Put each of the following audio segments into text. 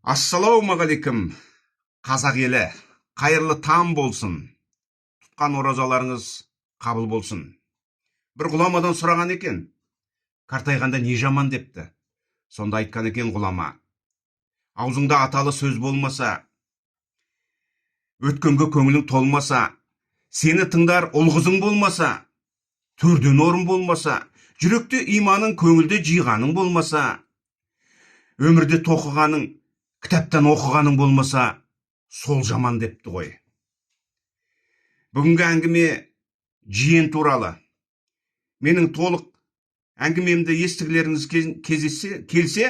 Ассалаумағалейкум, қазақ елі, қайырлы таң болсын. Тұтқан оразаларыңыз қабыл болсын. Бір ғұламадан сұраған екен, қартайғанда не жаман депті. Сонда айтқан екен ғұлама: аузыңда аталы сөз болмаса, өткенге көңілің толмаса, сені тыңдар ұл-қызың болмаса, төрден орын болмаса, жүректе иманың, көңілде жиғаның болмаса, өмірде тоқығаның, кітаптан оқығаның болмаса, сол жаман депті ғой. Бүгінгі әңгіме жиен туралы. Менің толық әңгімемді естігілеріңіз келсе,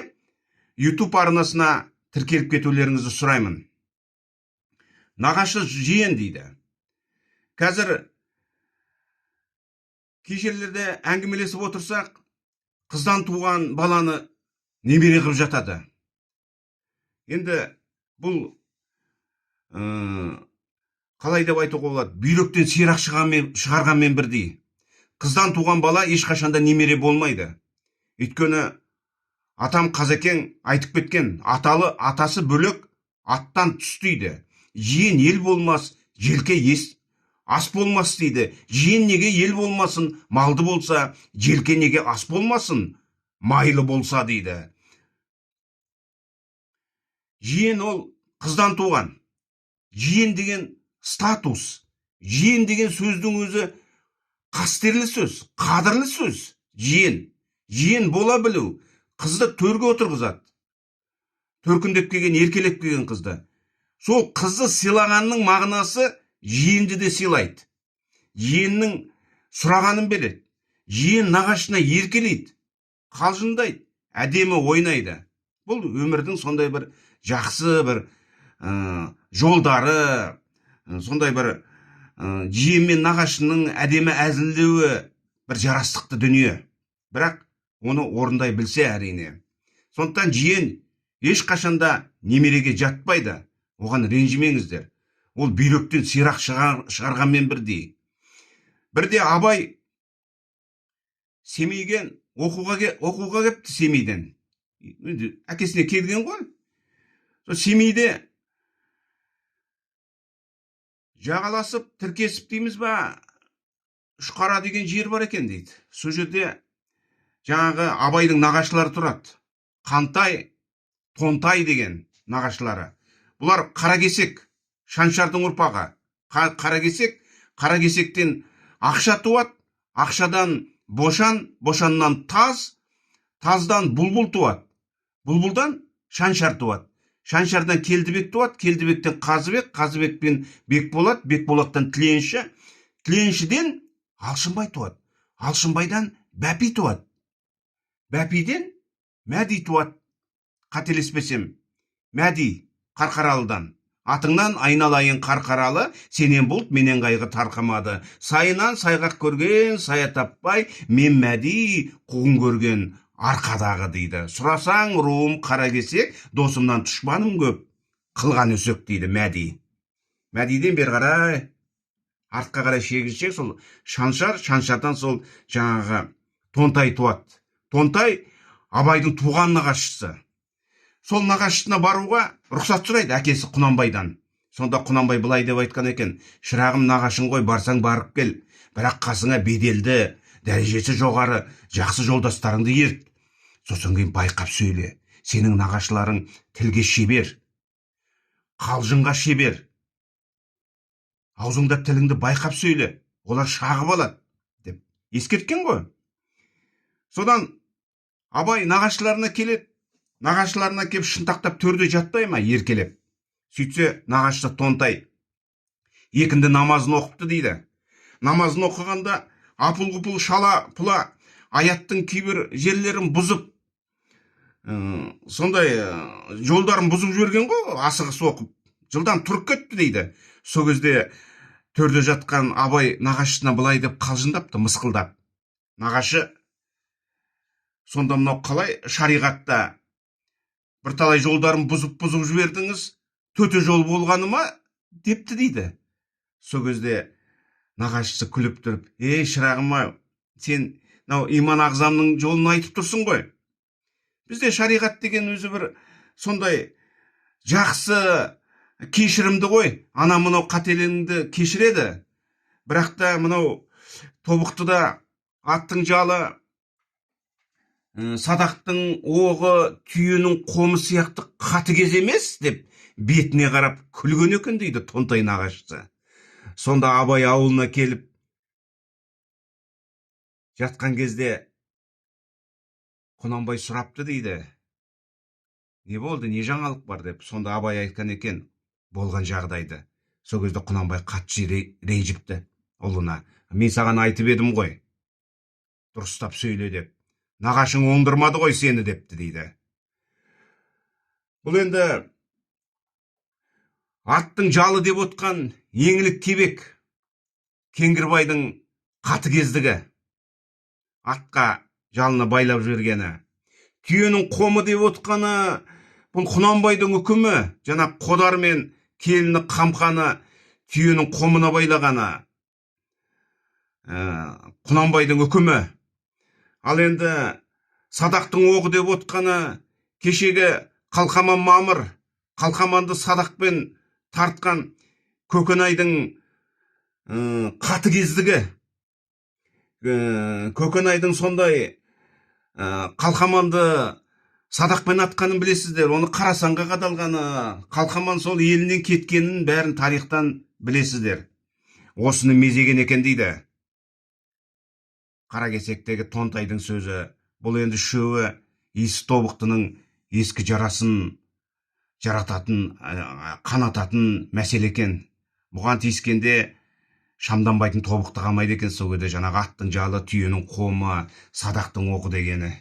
YouTube арнасына тіркеліп кетулеріңізді сұраймын. Нағашы жиен дейді. Қазір кей жерлерде әңгімелесіп отырсақ, қыздан туған баланы немере қылып жатады. Енді бұл қалай деп айтуға болады, бүйректен сирақ шығарғанмен бірдей. Қыздан туған бала ешқашанда немере болмайды. Өйткені атам Қазекең айтып кеткен, атасы бөлек, аттан түс дейді. Жиен ел болмас, желке ас болмас дейді. Жиен неге ел болмасын, малды болса, желке неге ас болмасын, майлы болса дейді. Жиен ол қыздан туған. Жиен деген статус, жиен деген сөздің өзі қастерлі сөз, қадірлі сөз. Жиен бола білу, қызды төрге отырғызады. Төркіндеп келген, еркелеп келген қызды. Сол қызды сыйлағанның мағынасы жиенді де сыйлайды. Жиеннің сұрағанын береді. Жиен нағашына еркелейді, қалжыңдайды, әдемі ойнайды. Бұл өмірдің сондай бір жақсы бір жолдары, сондай бір жиен мен нағашының әдемі әзілдеуі бір жарастықты дүние. Бірақ оны орындай білсе әрине. Сондықтан жиен ешқашанда немереге жатпайды. Оған ренжімеңіздер. Ол бүйректен сирақ шығарғанмен бірдей. Бірде Абай Семейден оқуға кепті. Семейден әкесіне келген ғой. Семейде жағаласып, тіркесіп дейміз ба, Үшқара деген жер бар екен дейді. Сол жерде жаңағы Абайдың нағашылары тұрады. Қантай, Тонтай деген нағашылары. Бұлар Қаракесек, Шаншардың ұрпағы. Қаракесектен ақша туады, ақшадан бошан, бошаннан таз, таздан бұлбұл туады. Бұлбұлдан Шаншар туады. Шаншардан Келдібек туады, Келдібектен Қазыбек, Қазыбектен Бекболат, Бекболаттан Тіленші, Тіленшіден Алшынбай туады. Алшынбайдан Бәпи туады. Бәпиден Мәди туады. Қателеспесем, Мәди Қарқаралыдан. Атыңнан айналайын қарқаралы, сенен бұлт, менен қайғы тарқамады. Сайынан сайғақ көрген, сая таппай, мен Мәди қуғын көрген арқадағы дейді. Сұрасаң руым Қаракесек, досымнан тұшпаным көп, қылған өсек дейді Мәди. Мәдиден бер қарай, артқа қарай шегіншек, сол Шаншар, Шаншардан сол жаңағы Тонтай туады. Тонтай Абайдың туған нағашысы. Сол нағашысына баруға рұқсат сұрайды әкесі Құнанбайдан. Сонда Құнанбай былай деп айтқан екен: шырағым, нағашың ғой, барсаң барып кел, бірақ қасыңа беделді, дәрежесі жоғары, жақсы жолдастарыңды ерт. Сосын кейін байқап сөйле. Сенің нағашыларың тілге шебер, қалжыңға шебер. Аузыңда тіліңді байқап сөйле, олар шағып алады деп ескерткен ғой. Содан Абай нағашыларына келеді. Нағашыларына кеп шынтақтап төрде жатпай ма, еркелеп. Сөйтсе нағашысы Тонтай екінді намазын оқыпты дейді. Намазын оқығанда апыл-ғұпыл, шала-пұла аяттың кейбір жерлерін бұзып, сондай жолдарын бұзып жіберген ғой, асығыс оқып. Жылдан тұрып кетті дейді. Сол кезде төрде жатқан Абай нағашысына былай деп қалжыңдапты, мысқылдап: нағашы, сонда мынау қалай шариғатта бірталай жолдарын бұзып жібердіңіз, төте жол болғаны ма депті дейді. Сол кезде нағашысы күліп тұрып: шырағым, сен иман ағзамның жолын айтып тұрсың ғой. Бізде шариғат деген өзі бір сондай жақсы кешірімді ғой, ана мынау қателігіңді кешіреді. Бірақ та мынау тобықтыда аттың жалы, садақтың оғы, түйенің қомы сияқты қатыгез емес деп бетіне қарап күлген екен дейді Тонтай нағашысы. Сонда Абай ауылына келіп жатқан кезде Құнанбай сұрапты дейді. Не болды, не жаңалық бар деп. Сонда Абай айтқан екен болған жағдайды. Сол кезде Құнанбай қатты ренжіпті ұлына. Мен саған айтып едім ғой, дұрыстап сөйле деп. Нағашың оңдырмады ғой сені депті дейді. Бұл енді аттың жалы деп отқан еңлік кебек Кеңгірбайдың қатыгездігі, атқа жалына байлап жібергені. Түйенің қомы деп отқаны бұл Құнанбайдың үкімі, жаңа қодар мен келіні қамқаны түйенің қомына байлағаны Құнанбайдың үкімі. Ал енді садақтың оғы деп отқаны кешегі қалқаман Мамыр, қалқаманды садақпен тартқан Көкенайдың қатыгездігі. Көкенайдың сондай қалқаманды садақпен атқанын білесіздер, оны Қарасанға қадалғаны, қалқаман сол елінен кеткенін бәрін тарихтан білесіздер. Осыны мезеген екен дейді Қаракесектегі Тонтайдың сөзі. Бұл енді үшеуі Ескі Тобықтының ескі жарасын жарататын, қанататын мәселе екен. Бұған тиіскенде шамданбайтын тобықты қалмайды екен. Сол кезде жаңағы аттың жалы, түйенің қомы, садақтың оғы дегені.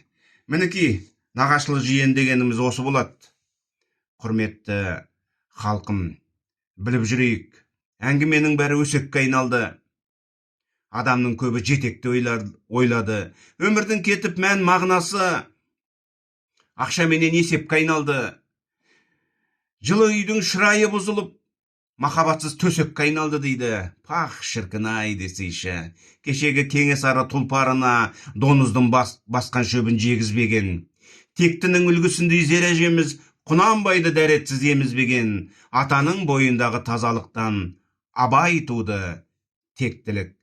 Мінекей нағашылы жиен дегеніміз осы болады. Құрметті халқым, біліп жүрейік, әңгіменің бәрі өсекке айналды. Адамның көбі жетекті ойлады. Өмірдің кетіп мән мағынасы ақшаменен есепке айналды. Жылы үйдің шырайы бұзылып, махаббатсыз төсекке айналды дейді. Пах шіркін-ай десейші. Кешегі Кенесары тұлпарына доңыздың басқан шөбін жегізбеген. Тектінің үлгісіндей зережеміз Құнанбайды дәретсіз емізбеген. Атаның бойындағы тазалықтан Абай туды тектілік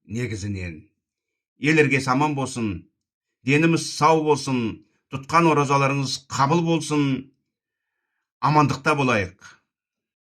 негізінен. Елерге аман болсын, деніміз сау болсын, тұтқан оразаларыңыз қабыл болсын, амандықта болайық.